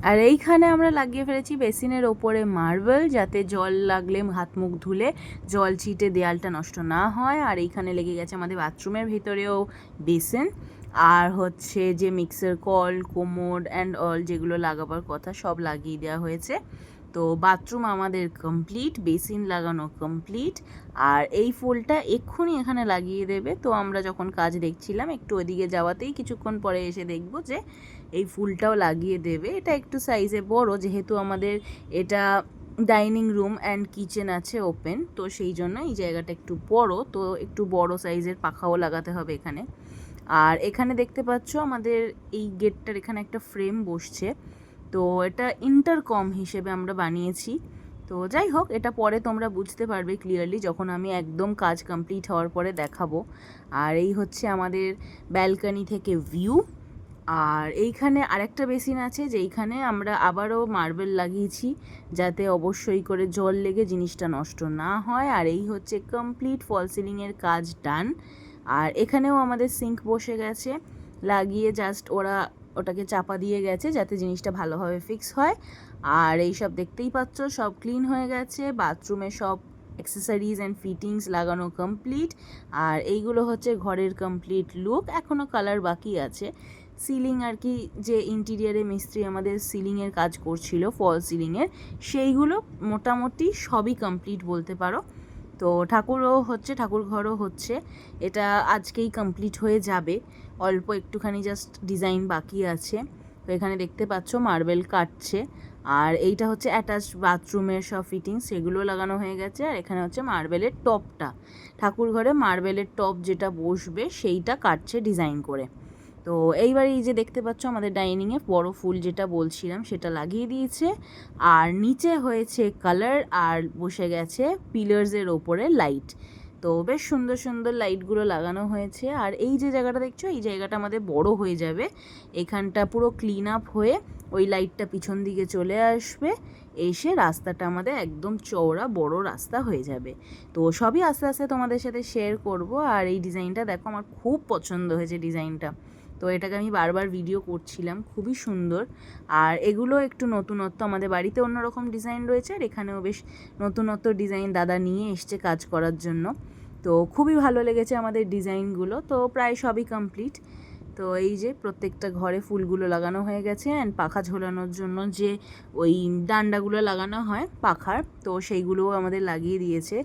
আর এইখানে আমরা লাগিয়ে ফেলেছি বেসিনের ওপরে মার্বেল, যাতে জল লাগলে হাত মুখ ধুলে জল ছিটে দেয়ালটা নষ্ট না হয়। আর এইখানে লেগে গেছে আমাদের বাথরুমের ভিতরেও বেসিন, আর হচ্ছে যে mixer call, commode and all যেগুলো লাগাবার কথা সব লাগিয়ে দেওয়া হয়েছে। তো বাথরুম আমাদের কমপ্লিট, বেসিন লাগানো কমপ্লিট। আর এই ফুলটা এক্ষুনি এখানে লাগিয়ে দেবে। তো আমরা যখন কাজ দেখছিলাম একটু ওদিকে যাওয়াতেই কিছুক্ষণ পরে এসে দেখব যে এই ফুলটাও লাগিয়ে দেবে। এটা একটু সাইজে বড়, যেহেতু আমাদের এটা ডাইনিং রুম অ্যান্ড কিচেন আছে ওপেন, তো সেই জন্য এই জায়গাটা একটু বড়, তো একটু বড় সাইজের পাখাও লাগাতে হবে এখানে। আর এখানে দেখতে পাচ্ছ আমাদের এই গেটটার এখানে একটা ফ্রেম বসছে, তো এটা ইন্টারকম হিসেবে আমরা বানিয়েছি। তো যাই হোক, এটা পরে তোমরা বুঝতে পারবে ক্লিয়ারলি যখন আমি একদম কাজ কমপ্লিট হওয়ার পরে দেখাবো। আর এই হচ্ছে আমাদের ব্যালকনি থেকে ভিউ। আর এইখানে আরেকটা বেসিন আছে, যেইখানে আমরা আবারও মার্বেল লাগিয়েছি, যাতে অবশ্যই করে জল লেগে জিনিসটা নষ্ট না হয়। আর এই হচ্ছে কমপ্লিট ফল সিলিংয়ের কাজ ডান। আর এখানেও আমাদের সিঙ্ক বসে গেছে, লাগিয়ে জাস্ট ওরা ওটাকে চাপা দিয়ে গেছে যাতে জিনিসটা ভালোভাবে ফিক্স হয়। আর এই সব দেখতেই পাচ্ছ সব ক্লিন হয়ে গেছে, বাথরুমে সব অ্যাক্সেসরিজ অ্যান্ড ফিটিংস লাগানো কমপ্লিট। আর এইগুলো হচ্ছে ঘরের কমপ্লিট লুক, এখনও কালার বাকি আছে। সিলিং আর কি, যে ইন্টিরিয়ারে মিস্ত্রি আমাদের সিলিংয়ের কাজ করছিল ফল সিলিংয়ের, সেইগুলো মোটামুটি সবই কমপ্লিট বলতে পারো। তো ঠাকুরও হচ্ছে, ঠাকুর ঘরও হচ্ছে, এটা আজকেই কমপ্লিট হয়ে যাবে। অল্প একটুখানি জাস্ট ডিজাইন বাকি আছে। তো এখানে দেখতে পাচ্ছ মার্বেল কাটছে। আর এইটা হচ্ছে অ্যাটাচ বাথরুমের সব ফিটিংস, সেগুলো লাগানো হয়ে গেছে। আর এখানে হচ্ছে মার্বেলের টপটা, ঠাকুর ঘরে মার্বেলের টপ যেটা বসবে সেইটা কাটছে ডিজাইন করে। তো এইবার এই যে দেখতে পাচ্ছ আমাদের ডাইনিংয়ে বড় ফুল যেটা বলছিলাম সেটা লাগিয়ে দিয়েছে। আর নিচে হয়েছে কালার, আর বসে গেছে পিলার্সের ওপরে লাইট। তো বেশ সুন্দর সুন্দর লাইটগুলো লাগানো হয়েছে। আর এই যে জায়গাটা দেখছো, এই জায়গাটা আমাদের বড় হয়ে যাবে, এখানটা পুরো ক্লিন আপ হয়ে ওই লাইটটা পিছন দিকে চলে আসবে, এসে রাস্তাটা আমাদের একদম চওড়া বড় রাস্তা হয়ে যাবে। তো সবই আস্তে আস্তে তোমাদের সাথে শেয়ার করব। আর এই ডিজাইনটা দেখো, আমার খুব পছন্দ হয়েছে ডিজাইনটা, তো এটাকে আমি বারবার ভিডিও করছিলাম, খুবই সুন্দর। আর এগুলো একটু নতুনত্ব, আমাদের বাড়িতে অন্যরকম ডিজাইন রয়েছে, আর এখানেও বেশ নতুনত্ব ডিজাইন দাদা নিয়ে এসছে কাজ করার জন্য। তো খুবই ভালো লেগেছে আমাদের ডিজাইনগুলো। তো প্রায় সবই কমপ্লিট। তো এই যে প্রত্যেকটা ঘরে ফুলগুলো লাগানো হয়ে গেছে, অ্যান্ড পাখা ঝোলানোর জন্য যে ওই ডান্ডাগুলো লাগানো হয় পাখার, তো সেইগুলোও আমাদের লাগিয়ে দিয়েছে।